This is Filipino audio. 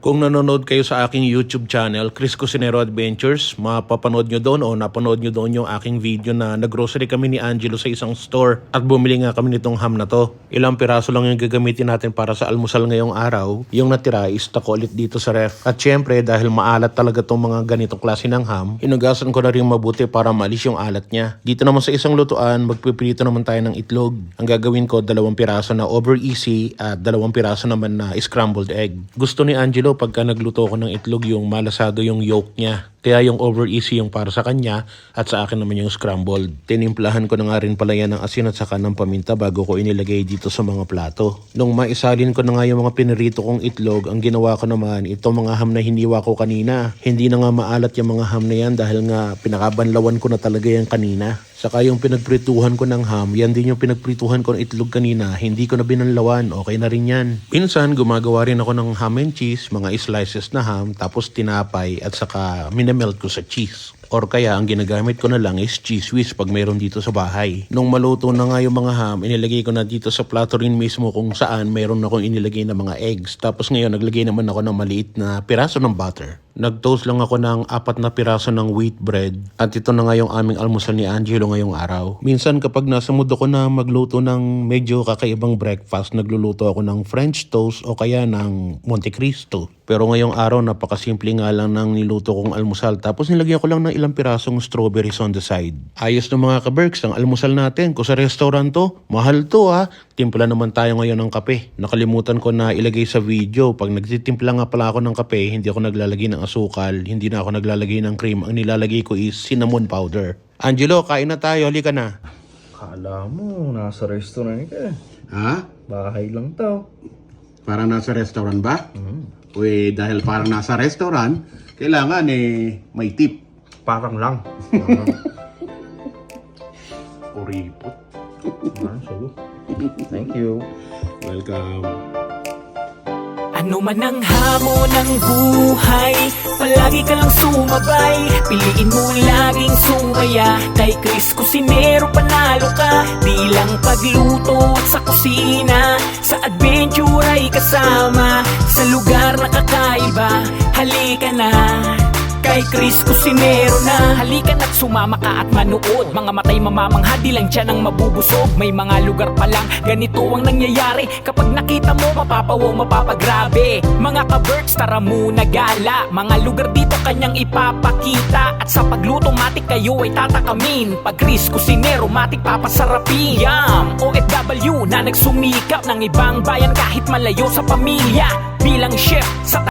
Kung nanonood kayo sa aking YouTube channel, Chris Cusinero Adventures, mapapanood nyo doon o napanood nyo doon yung aking video na naggrocery kami ni Angelo sa isang store at bumili nga kami nitong ham na to. Ilang piraso lang yung gagamitin natin para sa almusal ngayong araw. Yung natira, i-stock ko ulit dito sa ref. At syempre, dahil maalat talaga tong mga ganitong klase ng ham, hinugasan ko na rin mabuti para maalis yung alat niya. Dito naman sa isang lutuan, magpipirito naman tayo ng itlog. Ang gagawin ko, 2 piraso na over easy at 2 piraso naman na scrambled egg. Gusto ni Angelo pagka nagluto ko ng itlog yung malasado yung yolk niya. Kaya yung over easy yung para sa kanya at sa akin naman yung scrambled. Tinimplahan ko na nga rin pala yan ng asin at saka ng paminta bago ko inilagay dito sa mga plato. Nung maisalin ko na nga yung mga pinirito kong itlog, ang ginawa ko naman, itong mga ham na hiniwa ko kanina. Hindi na nga maalat yung mga ham na yan dahil nga pinakabanlawan ko na talaga yan kanina. Saka yung pinagprituhan ko ng ham, yan din yung pinagprituhan ko ng itlog kanina. Hindi ko na binanlawan, okay na rin yan. Minsan, gumagawa rin ako ng ham and cheese, mga slices na ham, tapos tinapay at saka minamelt ko sa cheese. Or kaya, ang ginagamit ko na lang is cheese whiz pag mayroon dito sa bahay. Nung maluto na nga yung mga ham, inilagay ko na dito sa plato rin mismo kung saan mayroon akong inilagay na mga eggs. Tapos ngayon, naglagay naman ako ng maliit na piraso ng butter. Nag-toast lang ako ng 4 na piraso ng wheat bread. At ito na nga yung aming almusal ni Angelo ngayong araw. Minsan kapag nasa mood ako na magluto ng medyo kakaibang breakfast, nagluluto ako ng French toast o kaya ng Monte Cristo. Pero ngayong araw, napakasimple nga lang ng niluto kong almusal. Tapos nilagyan ko lang ng ilang pirasong strawberries on the side. Ayos na mga ka-Berks, ang almusal natin. Kung sa restaurant to, mahal to ha. Timpla naman tayo ngayon ng kape. Nakalimutan ko na ilagay sa video. Pag nagtitimpla nga pala ako ng kape, hindi ako naglalagay ng asukal, hindi na ako naglalagay ng cream. Ang nilalagay ko is cinnamon powder. Angelo, kain na tayo. Halika na. Kala mo, nasa restaurant ka. Ha? Bahay lang to. Parang nasa restaurant ba? Uy, dahil parang nasa restaurant, kailangan may tip. Parang lang. Kuripot. Sige. Thank you. Welcome. Ano man ang hamon ng buhay, palagi ka lang sumabay. Piliin mo laging sumaya. Kay Chris Cusinero panalo ka. Di lang pagluto at sa kusina, sa adventure ay kasama. Sa lugar na kakaiba, halika na kay Chris Cusinero na. Halika na't sumama ka at manood. Mga matay mamamangha, di lang tiyan ang mabubusog. May mga lugar pa lang, ganito ang nangyayari. Kapag nakita mo, mapapawaw, mapapagrabe. Mga ka-Berks, tara muna gala. Mga lugar dito kanyang ipapakita. At sa pagluto, matik kayo ay tatakamin. Pag Chris Cusinero, matik papasarapin. Yum! OFW na nagsumikap ng ibang bayan kahit malayo sa pamilya. Bilang chef sa